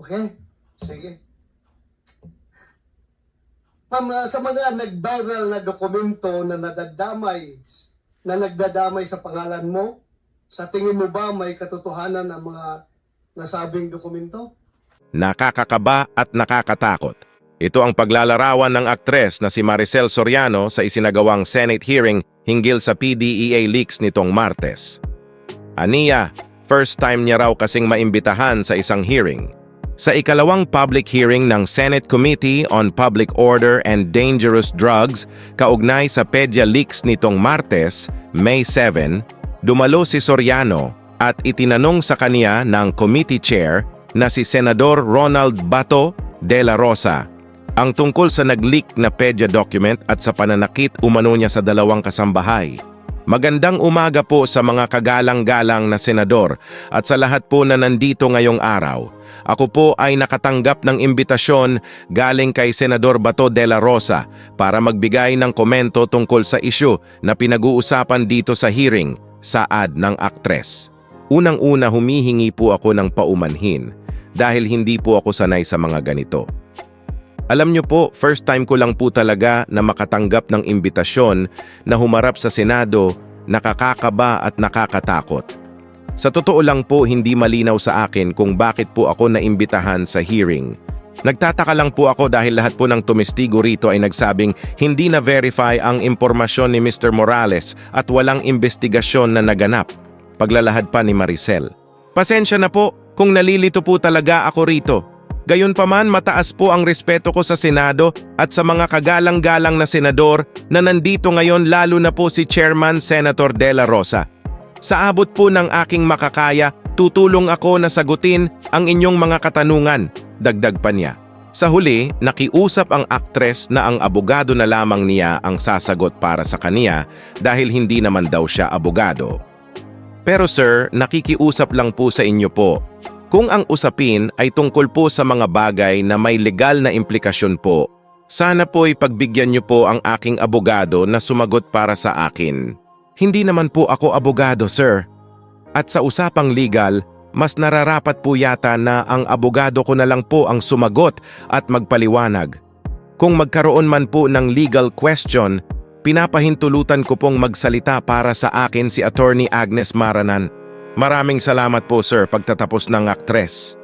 Okay? Sige. Ma'am, sa mga nag-viral na dokumento na nagdadamay sa pangalan mo, sa tingin mo ba may katotohanan ang mga nasabing dokumento? Nakakakaba at nakakatakot. Ito ang paglalarawan ng aktres na si Maricel Soriano sa isinagawang Senate hearing hinggil sa PDEA leaks nitong Martes. Aniya, first time niya raw kasing maimbitahan sa isang hearing. Sa ikalawang public hearing ng Senate Committee on Public Order and Dangerous Drugs kaugnay sa PEDIA leaks nitong Martes, May 7, dumalo si Soriano at itinanong sa kaniya ng committee chair na si Senador Ronald Bato de la Rosa ang tungkol sa nag-leak na PEDIA document at sa pananakit umano niya sa dalawang kasambahay. Magandang umaga po sa mga kagalang-galang na senador at sa lahat po na nandito ngayong araw. Ako po ay nakatanggap ng imbitasyon galing kay Senador Bato de la Rosa para magbigay ng komento tungkol sa isyu na pinag-uusapan dito sa hearing, saad ng aktres. Unang-una humihingi po ako ng paumanhin dahil hindi po ako sanay sa mga ganito. Alam niyo po, first time ko lang po talaga na makatanggap ng imbitasyon na humarap sa Senado, nakakakaba at nakakatakot. Sa totoo lang po, hindi malinaw sa akin kung bakit po ako naimbitahan sa hearing. Nagtataka lang po ako dahil lahat po ng tumestigo rito ay nagsabing hindi na-verify ang impormasyon ni Mr. Morales at walang investigasyon na naganap. Paglalahad pa ni Maricel. Pasensya na po kung nalilito po talaga ako rito. Gayunpaman, mataas po ang respeto ko sa Senado at sa mga kagalang-galang na senador na nandito ngayon, lalo na po si Chairman Senator De La Rosa. Sa abot po ng aking makakaya, tutulong ako na sagutin ang inyong mga katanungan, dagdag pa niya. Sa huli, nakiusap ang aktres na ang abogado na lamang niya ang sasagot para sa kaniya dahil hindi naman daw siya abogado. Pero sir, nakikiusap lang po sa inyo po. Kung ang usapin ay tungkol po sa mga bagay na may legal na implikasyon po, sana po'y pagbigyan niyo po ang aking abogado na sumagot para sa akin. Hindi naman po ako abogado, sir. At sa usapang legal, mas nararapat po yata na ang abogado ko na lang po ang sumagot at magpaliwanag. Kung magkaroon man po ng legal question, pinapahintulutan ko pong magsalita para sa akin si Attorney Agnes Maranan. Maraming salamat po sir pagtatapos ng aktres.